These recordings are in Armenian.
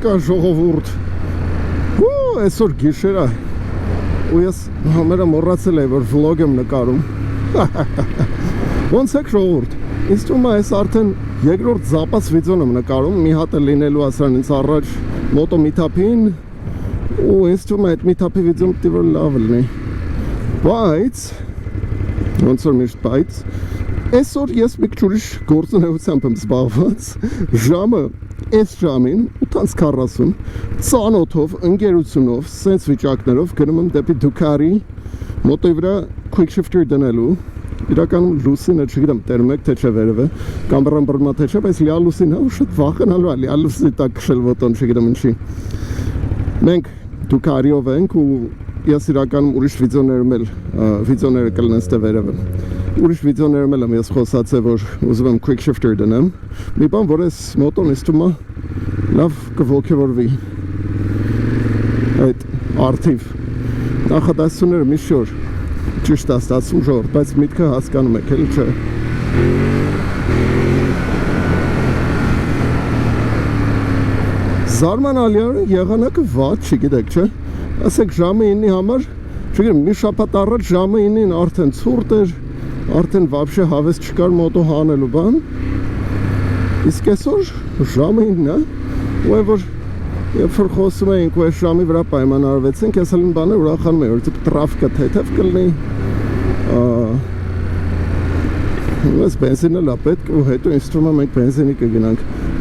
չկա ժողովուրդ։ Ու այսօր գիշերա։ Ու ես համարը մոռացել եմ, որ վլոգ եմ նկարում։ Ոնց եք ժողովուրդ։ Ինձ թվում է այս արդեն երկրորդ զապած վիդեոն եմ նկարում, մի հատ է լինելու ասան ինձ առաջ մոտո միտափին, ու ինձ թվում է այդ միտափի վիդեոն պետք է լավ լինի։ Բայց ոնց որ միշտ բայց այսօր ես մի քիչ ուրիշ գործունեությամբ եմ զբաղված, ժամը այս ժամին 8:40 ծանոթով, ընկերությունով, սենց վիճակներով գնում եմ դեպի Դուքարի մոտոյի վրա quick shifter դնելու։ Իրականում լուսինը չգիտեմ տերում եք թե չէ վերևը, կամ բռնա թե չէ, բայց լիա լուսին է ու շատ վախենալու է, լիա լուսինի տակ քշել ոտոն, չգիտեմ ինչի։ Մենք Դուքարիով ենք ու ես իրականում ուրիշ վիդեոները կլնեն ստե վերևը։ Ուրիշ վիդեոներում եմ ես խոսացել, որ ուզում եմ quick shifter դնեմ։ Մի բան, որ այս մոտոն ինձ թվում է լավ կողքեվորվի։ Այդ արդիվ նախադասությունները մի շոր ճիշտ է ստացվում ժողովուրդ, բայց միտքը հասկանում եք, էլի չէ։ Զարմանալի է, եղանակը վատ, չգիտեք, չէ։ Ասեք ժամը 9-ի համար, չգիտեմ, մի շաբաթ առաջ ժամը 9-ին արդեն ցուրտ էր, արդեն вообще հավես չկար մոտո հանելու բան։ Իսկ այսօր ժամը 9-ն է, ու որ երբ որ խոսում էինք ու այս ժամի վրա պայմանավորվեցինք, ես հենց բաներ ուրախանում եմ, որ տրաֆիկը թեթև կլինի։ Ես բենզինը լա պետք ու հետո ինձ թվում է մենք բենզինի կգնանք։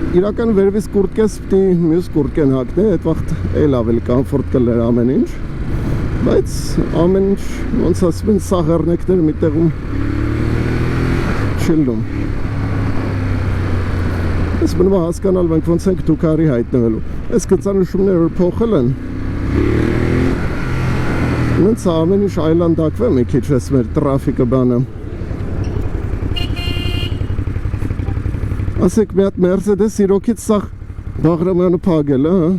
Իրական վերևից կուրտկես պիտի մյուս կուրտկեն հագնի, այդ վաղտ էլ ավելի կոմֆորտ կլներ ամեն ինչ։ Բայց ամեն ինչ ոնց ասում են սաղարնեկներ մի տեղում չլնում։ Ես բնում եմ հասկանալ մենք ոնց ենք Դուքարի հայտնվելու։ Այս գծանշումները որ փոխել են։ Ոնց ամեն ինչ այլանդակվե մի քիչ էս մեր տրաֆիկը բանը։ Ասեք մի հատ Mercedes իրոքից սաղ Բաղրամյանը փագել է, հա։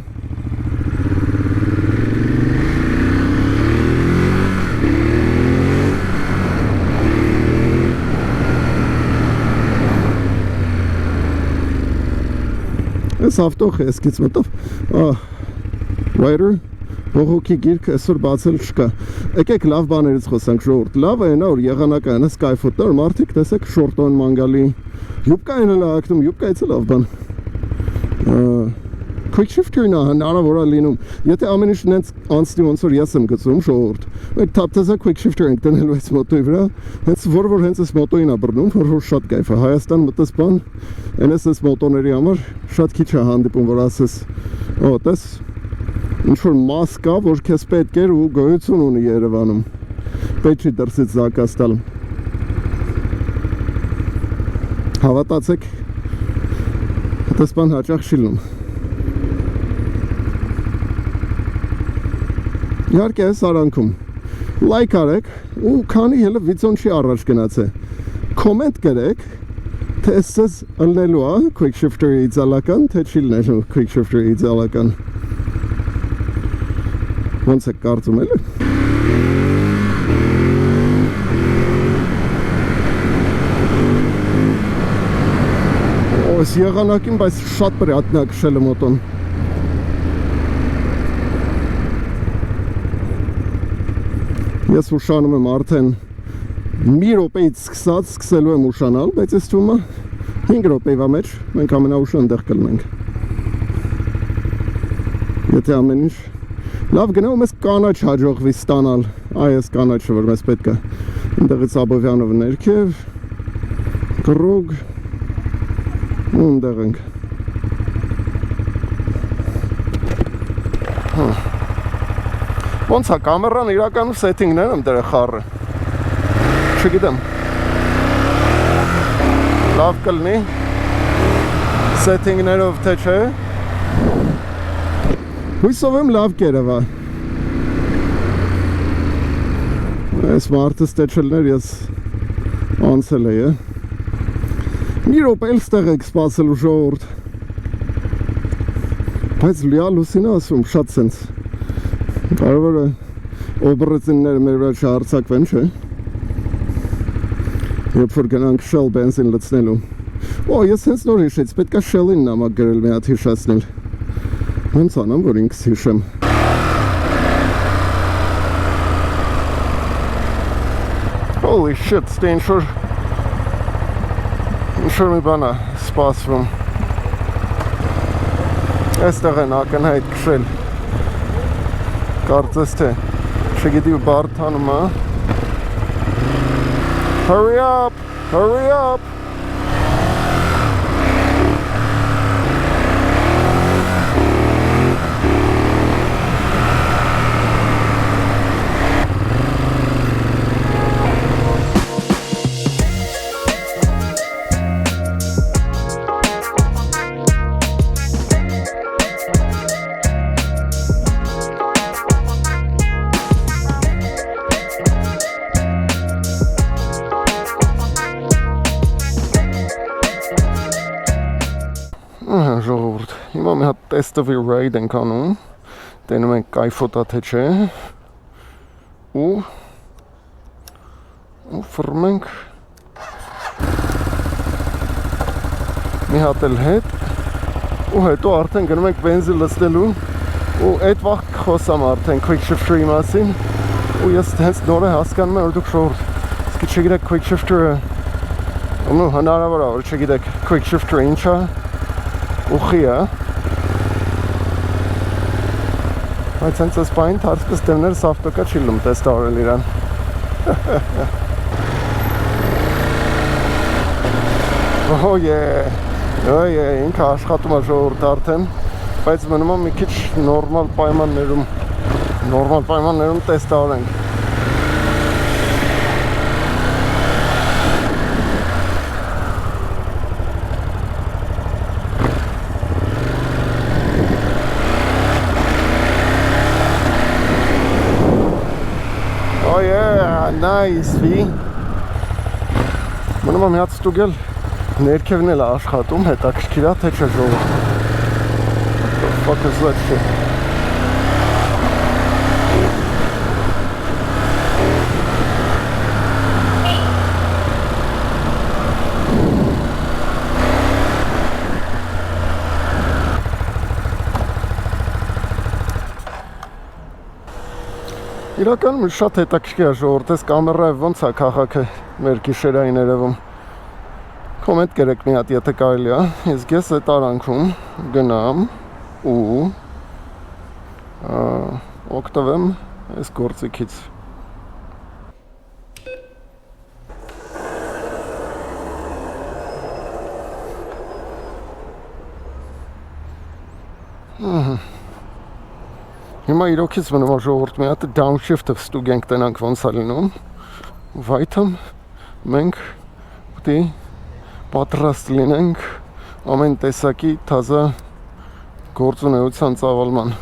Այս ավտո խեսքից մտով Rider բողոքի գիրքը այսօր բացել չկա։ Եկեք լավ բաներից խոսանք ժողովուրդ։ Լավ է նա որ եղանակը այնս կայֆոտն որ մարդիկ տեսեք շորտոն մանգալի Յուբկային էլ ակտում, յուբկայից լավ բան։ Quick shifter-ն է հնարավոր է լինում։ Եթե ամեն ինչ նենց անցնի ոնց որ ես եմ գծում ժողովուրդ։ Մենք թափտեզա quick shifter ենք դնելու այս մոտոյի վրա։ Հենց որ հենց այս մոտոյին է բռնում, որ շատ կայֆ է։ Հայաստան մտես բան, այս մոտոների համար շատ քիչ է հանդիպում, որ ասես, օ, տես ինչ որ մաս կա, որ քեզ պետք էր ու գոյություն ունի Երևանում։ Պետք չի դրսից զակաս տալ։ Հավատացեք, այդպես բան հաճախ չի լինում։ Իհարկե այս արանքում լայք արեք ու քանի հելը վիդեոն չի առաջ գնացել։ Կոմենտ գրեք, թե էսպես ըլնելու է quick shifter-ի իդեալական, թե չի լինելու quick shifter-ի իդեալական։ Ոնց եք կարծում էլի։ Այս եղանակին, բայց շատ պրիատնա քշել եմ մոտոն։ Ես ուշանում եմ արդեն մի րոպեից սկսելու եմ ուշանալ, բայց ես թվում է 5 րոպեվա մեջ մենք ամենաուշը ընդեղ կլնենք։ Եթե ամեն ինչ լավ գնա ու մեզ կանաչ հաջողվի ստանալ, այս կանաչը որ մեզ պետք է։ Ընդեղից Աբովյանով ներքև, կռուգ, ու ընդեղ ենք։ Ոնց է կամերան իրականում սեթինգներ եմ դրել խառը։ Չգիտեմ։ Լավ կլինի սեթինգներով թե չէ։ Հույսով եմ լավ կերևա։ Այս մարդը ստեչելներ ես անցել է, մի րոպե էլ ստեղ եք սպասելու ժողովուրդ։ Բայց լիա լուսինը ասում շատ սենց։ Կարևորը օբրեցինները մեր վրա չհարցակվեն, չէ։ Երբ որ գնանք Shell բենզին լցնելու։ Օ, ես հենց նոր հիշեցի, պետք է Shell-ին նամակ գրել մի հատ հիշացնել։ Հենց անեմ, որ ինքս հիշեմ։ Holy shit, ստե ինչ-որ մի բան է սպասվում։ Այստեղ են ակնհայտ քշել։ Կարծես թե չգիտի ու բարդանում է։ Hurry up, hurry up. Ժողովուրդ, հիմա մի հատ test-ովի raid ենք անում, տենում ենք կայֆոտա թե չէ, ու ֆռում ենք մի հատ էլ հետ, ու հետո արդեն գնում ենք բենզին լցնելու, ու այդ վաղ կխոսամ արդեն quick shifter-ի մասին, ու ես հենց նոր է հասկանում եմ, որ դուք ժողովուրդ, իսկի չգիտեք quick shifter-ը, հնարավոր է, որ չգիտեք quick shifter-ը ինչ է, ուխի է, բայց հենց ես պային թարսպես դեմներս ավտոկա չի լում տեստավորել իրան։ Ինքը աշխատում է ժողովուրդ արդեն, բայց մնում է մի քիչ նորմալ պայմաններում տեստավորենք։ Nice, վի մնում եմ հատ ստուգել ներքևն էլ աշխատում, հետաքրքիր է, թե չէ ժողովուրդ։ Fuck is that shit? Իրականում շատ հետաքրքիր է ժողովուրդ, այս կամերայով ոնց է քաղաքը մեր գիշերային երևում։ Կոմենտ կերեք մի հատ, եթե կարելի է, իսկ ես այդ արանքում գնամ ու օգտվեմ այս գործիքից։ Հիմա իրոքից մնում է ժողովուրդ մի հատ downshift-ը ստուգենք տնանք ոնց է լինում, վայթում մենք պիտի պատրաստ լինենք ամեն տեսակի թազա գործունեության ծավալման։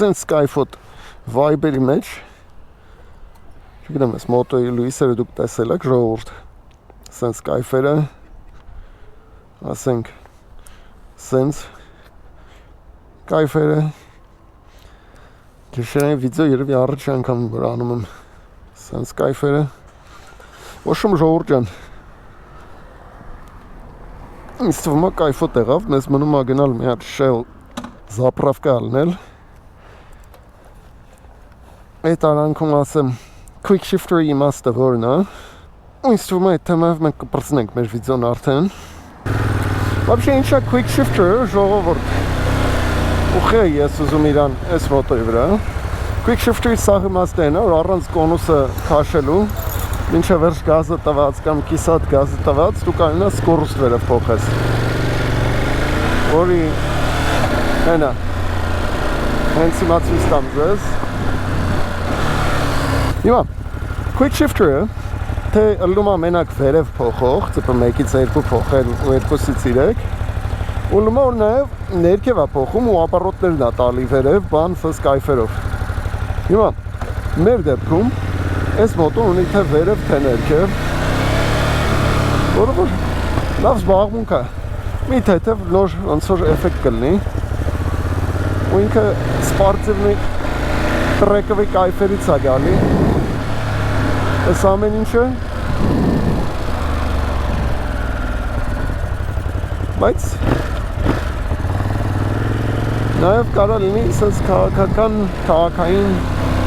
Sense կայֆոտ վայբերի մեջ չգիտեմ ես մոտոյի լույսերը դուք տեսել եք ժողովուրդ sense կայֆերը ասենք sense կայֆերը գիշերային վիդեո երևի առաջի անգամ որ անում եմ sense կայֆերը ոչմ ժողովուրդ ջան ինձ թվում է կայֆոտ եղավ մեզ մնում է գնալ մի հատ Shell զապրավկա ալնել Այդ արանքում ասեմ quick shifter-ի իմաստը որն է ու ինձ թվում է այդ թեմայով մենք կպրծնենք մեր վիդեոն արդեն Вообще ինչ է quick shifter-ը ժողովուրդ ուղղե ես ուզում իրան այս մոտոյի վրա quick shifter-ի սաղ իմաստը այն է որ առանց կոնուսը քաշելու մինչև վերջ գազը տված կամ կիսատ գազը տված դու կարողանաս սկորուստ վերև փոխես որի հենա հենց հիմա ցույց տամ ձեզ Հիմա, quick shifter-ը, թե ըլլում է մենակ վերև փոխող, ծպը 1-ից 2 փոխել ու 2-ից 3, ու լում է որ նաև ներքև է փոխում ու ապարոտներն է տալի վերև, բան ֆս կայֆերով։ Հիմա, մեր դեպքում այս մոտոն ունի թե վերև թե ներքև, որը որ լավ զբաղմունք է, մի թեթև նոր ոնց որ էֆեկտ կլինի, ու ինքը սպարտիվնի տրեկովի կայֆերից է գալի, այս ամեն ինչը, բայց նաև կարա լինի սենց քաղաքային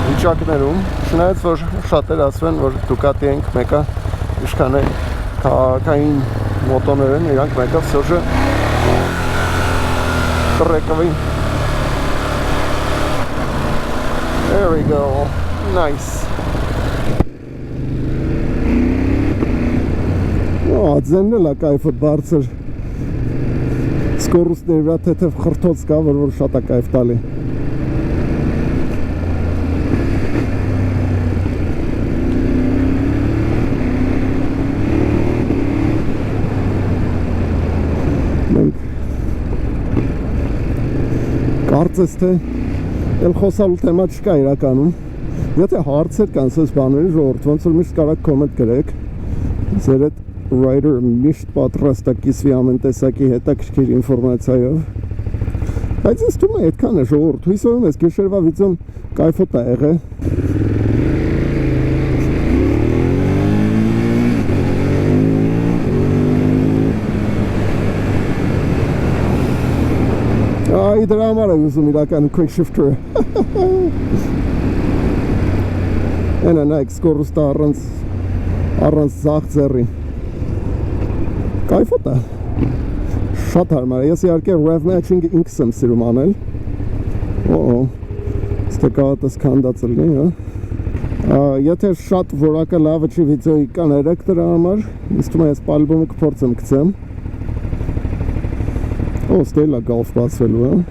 վիճակներում, չնայած որ շատեր ասվեն, որ Ducati ենք, մեկը ինչքան է քաղաքային մոտոներ են, իրանք մեկը վսյոժը տրեկովի. There we go, nice. Ձենն էլ է կայֆը բարձր սկորուստների վրա թեթև խրթոց կա, որ շատ է կայֆ տալի. Մենք կարծես թե էլ խոսալու թեմա չկա իրականում. Եթե հարցեր կան սես բաների ժողովուրդ, ոնց որ միշտ կարաք կոմենտ գրեք, ձեր հետ Rider միշտ պատրաստ է կիսվի ամեն տեսակի հետաքրքիր ինֆորմացիայով, բայց ինձ թվում է այդքան է ժողովուրդ, հույսով եմ գիշերվա վիդեոն կայֆոտ է եղել. Այ դրա համար եմ ուզում իրական quick shifter-ը. Էնա նայք սկորուստը առանց ձախ ձեռի. Կայֆոտ է, շատ հարմար է, ես իհարկե rev matching-ը ինքս եմ սիրում անել, ստե կավատս կանդած լինի, եթե շատ որակը լավը չի վիդեոյի կաներեք դրա համար, ինձ թվում է ես պալբոմը կփորձեմ գցեմ, ստե լա գալֆ բացվելու,